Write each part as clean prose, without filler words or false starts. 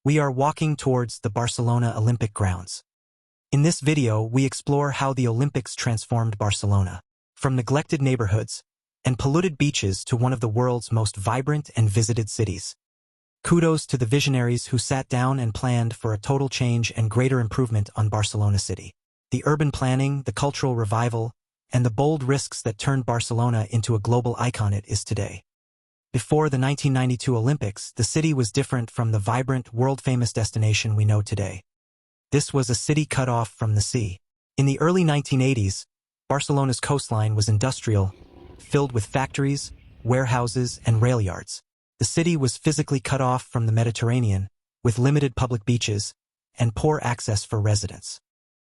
We are walking towards the Barcelona Olympic grounds. In this video, we explore how the Olympics transformed Barcelona, from neglected neighborhoods and polluted beaches to one of the world's most vibrant and visited cities. Kudos to the visionaries who sat down and planned for a total change and greater improvement on Barcelona City. The urban planning, the cultural revival, and the bold risks that turned Barcelona into a global icon it is today. Before the 1992 Olympics, the city was different from the vibrant, world-famous destination we know today. This was a city cut off from the sea. In the early 1980s, Barcelona's coastline was industrial, filled with factories, warehouses, and rail yards. The city was physically cut off from the Mediterranean, with limited public beaches and poor access for residents.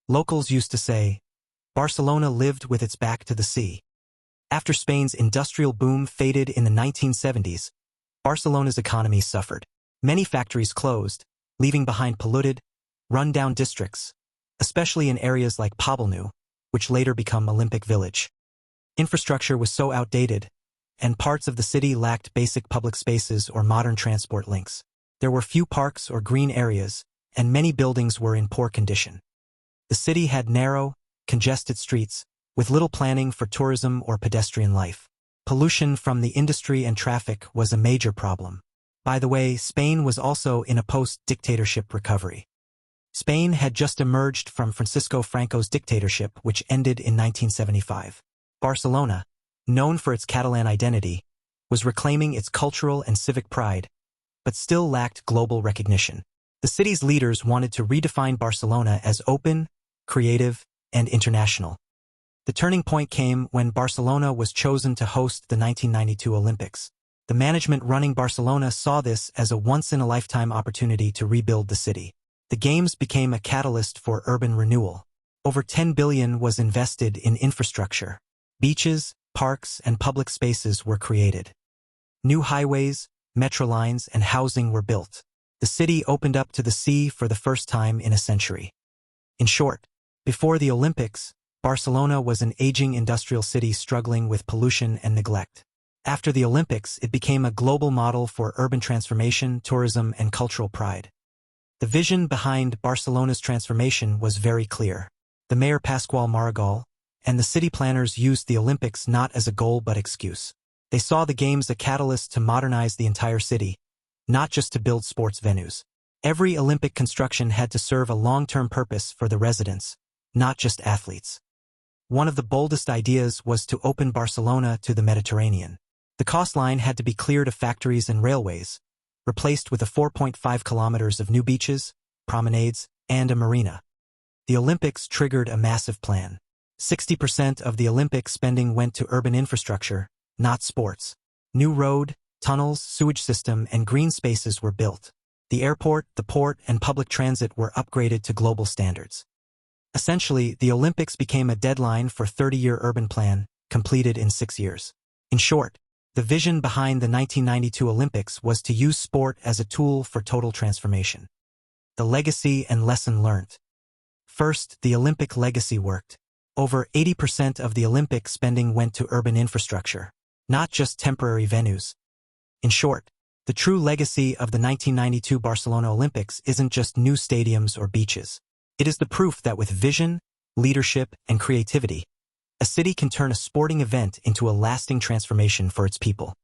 Locals used to say, Barcelona lived with its back to the sea. After Spain's industrial boom faded in the 1970s, Barcelona's economy suffered. Many factories closed, leaving behind polluted, run-down districts, especially in areas like Poblenou, which later became Olympic Village. Infrastructure was so outdated, and parts of the city lacked basic public spaces or modern transport links. There were few parks or green areas, and many buildings were in poor condition. The city had narrow, congested streets, with little planning for tourism or pedestrian life. Pollution from the industry and traffic was a major problem. By the way, Spain was also in a post-dictatorship recovery. Spain had just emerged from Francisco Franco's dictatorship, which ended in 1975. Barcelona, known for its Catalan identity, was reclaiming its cultural and civic pride, but still lacked global recognition. The city's leaders wanted to redefine Barcelona as open, creative, and international. The turning point came when Barcelona was chosen to host the 1992 Olympics. The management running Barcelona saw this as a once-in-a-lifetime opportunity to rebuild the city. The Games became a catalyst for urban renewal. Over 10 billion was invested in infrastructure. Beaches, parks, and public spaces were created. New highways, metro lines, and housing were built. The city opened up to the sea for the first time in a century. In short, before the Olympics, Barcelona was an aging industrial city struggling with pollution and neglect. After the Olympics, it became a global model for urban transformation, tourism, and cultural pride. The vision behind Barcelona's transformation was very clear. The mayor Pasqual Maragall and the city planners used the Olympics not as a goal but excuse. They saw the Games a catalyst to modernize the entire city, not just to build sports venues. Every Olympic construction had to serve a long-term purpose for the residents, not just athletes. One of the boldest ideas was to open Barcelona to the Mediterranean. The coastline had to be cleared of factories and railways, replaced with 4.5 kilometers of new beaches, promenades, and a marina. The Olympics triggered a massive plan. 60% of the Olympic spending went to urban infrastructure, not sports. New road, tunnels, sewage system, and green spaces were built. The airport, the port, and public transit were upgraded to global standards. Essentially, the Olympics became a deadline for a 30-year urban plan, completed in 6 years. In short, the vision behind the 1992 Olympics was to use sport as a tool for total transformation. The legacy and lesson learned. First, the Olympic legacy worked. Over 80% of the Olympic spending went to urban infrastructure, not just temporary venues. In short, the true legacy of the 1992 Barcelona Olympics isn't just new stadiums or beaches. It is the proof that with vision, leadership, and creativity, a city can turn a sporting event into a lasting transformation for its people.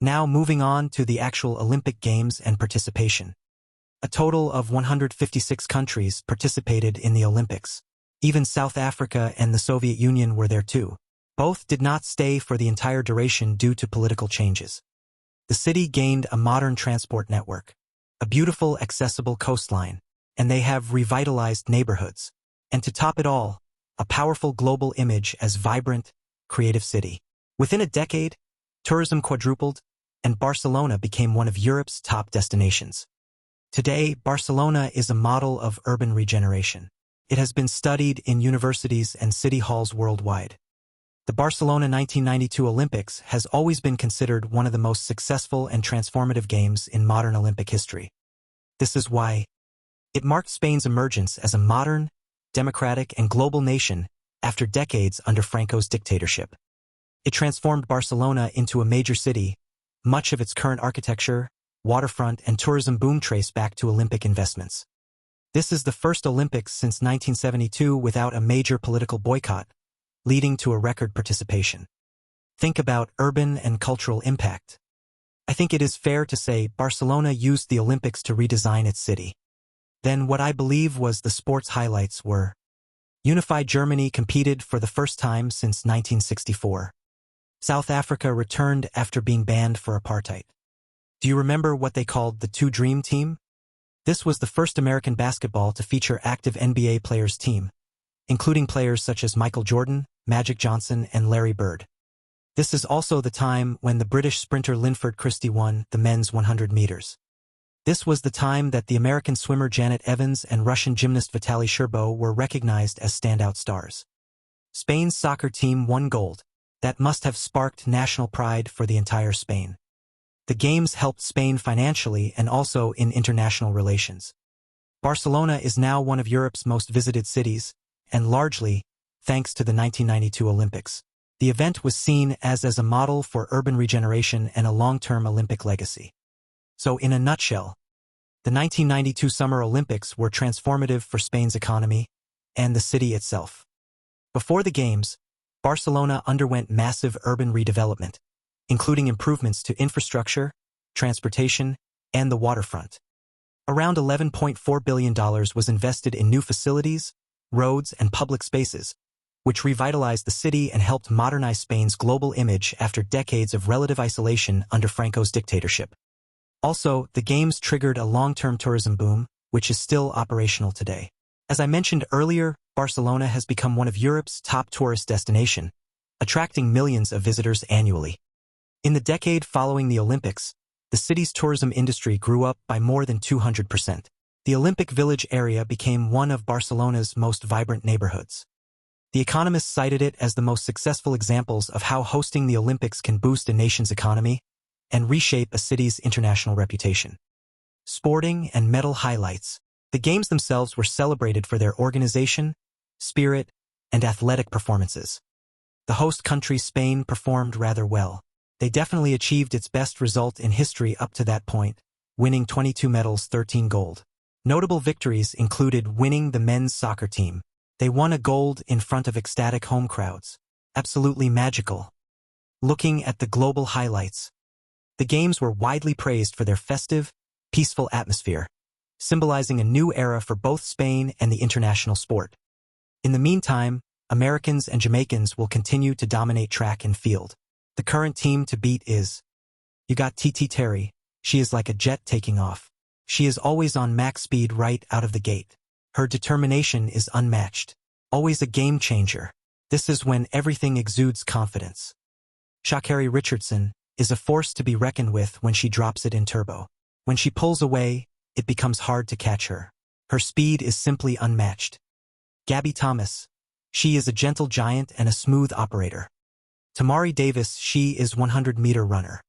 Now moving on to the actual Olympic Games and participation. A total of 156 countries participated in the Olympics. Even South Africa and the Soviet Union were there too. Both did not stay for the entire duration due to political changes. The city gained a modern transport network, a beautiful, accessible coastline, and they have revitalized neighborhoods. And to top it all, a powerful global image as vibrant, creative city. Within a decade, tourism quadrupled, and Barcelona became one of Europe's top destinations. Today, Barcelona is a model of urban regeneration. It has been studied in universities and city halls worldwide. The Barcelona 1992 Olympics has always been considered one of the most successful and transformative games in modern Olympic history. This is why it marked Spain's emergence as a modern, democratic, and global nation after decades under Franco's dictatorship. It transformed Barcelona into a major city. Much of its current architecture, waterfront, and tourism boom trace back to Olympic investments. This is the first Olympics since 1972 without a major political boycott, leading to a record participation. Think about urban and cultural impact. I think it is fair to say Barcelona used the Olympics to redesign its city. Then what I believe was the sports highlights were: unified Germany competed for the first time since 1964. South Africa returned after being banned for apartheid. Do you remember what they called the Two Dream Team? This was the first American basketball to feature active NBA players team, including players such as Michael Jordan, Magic Johnson, and Larry Bird. This is also the time when the British sprinter Linford Christie won the men's 100 meters. This was the time that the American swimmer Janet Evans and Russian gymnast Vitaly Sherbo were recognized as standout stars. Spain's soccer team won gold. That must have sparked national pride for the entire Spain. The Games helped Spain financially and also in international relations. Barcelona is now one of Europe's most visited cities, and largely, thanks to the 1992 Olympics. The event was seen as a model for urban regeneration and a long-term Olympic legacy. So in a nutshell, the 1992 Summer Olympics were transformative for Spain's economy and the city itself. Before the Games, Barcelona underwent massive urban redevelopment, including improvements to infrastructure, transportation, and the waterfront. Around $11.4 billion was invested in new facilities, roads, and public spaces, which revitalized the city and helped modernize Spain's global image after decades of relative isolation under Franco's dictatorship. Also, the Games triggered a long-term tourism boom, which is still operational today. As I mentioned earlier, Barcelona has become one of Europe's top tourist destinations, attracting millions of visitors annually. In the decade following the Olympics, the city's tourism industry grew up by more than 200%. The Olympic Village area became one of Barcelona's most vibrant neighborhoods. The Economist cited it as the most successful examples of how hosting the Olympics can boost a nation's economy and reshape a city's international reputation. Sporting and medal highlights. The Games themselves were celebrated for their organization, spirit, and athletic performances. The host country, Spain, performed rather well. They definitely achieved its best result in history up to that point, winning 22 medals, 13 gold. Notable victories included winning the men's soccer team. They won a gold in front of ecstatic home crowds. Absolutely magical. Looking at the global highlights. The Games were widely praised for their festive, peaceful atmosphere, symbolizing a new era for both Spain and the international sport. In the meantime, Americans and Jamaicans will continue to dominate track and field. The current team to beat is: you got TT Terry. She is like a jet taking off. She is always on max speed right out of the gate. Her determination is unmatched. Always a game changer. This is when everything exudes confidence. Sha'Carri Richardson is a force to be reckoned with when she drops it in turbo. When she pulls away, it becomes hard to catch her. Her speed is simply unmatched. Gabby Thomas. She is a gentle giant and a smooth operator. Tamari Davis. She is 100-meter runner.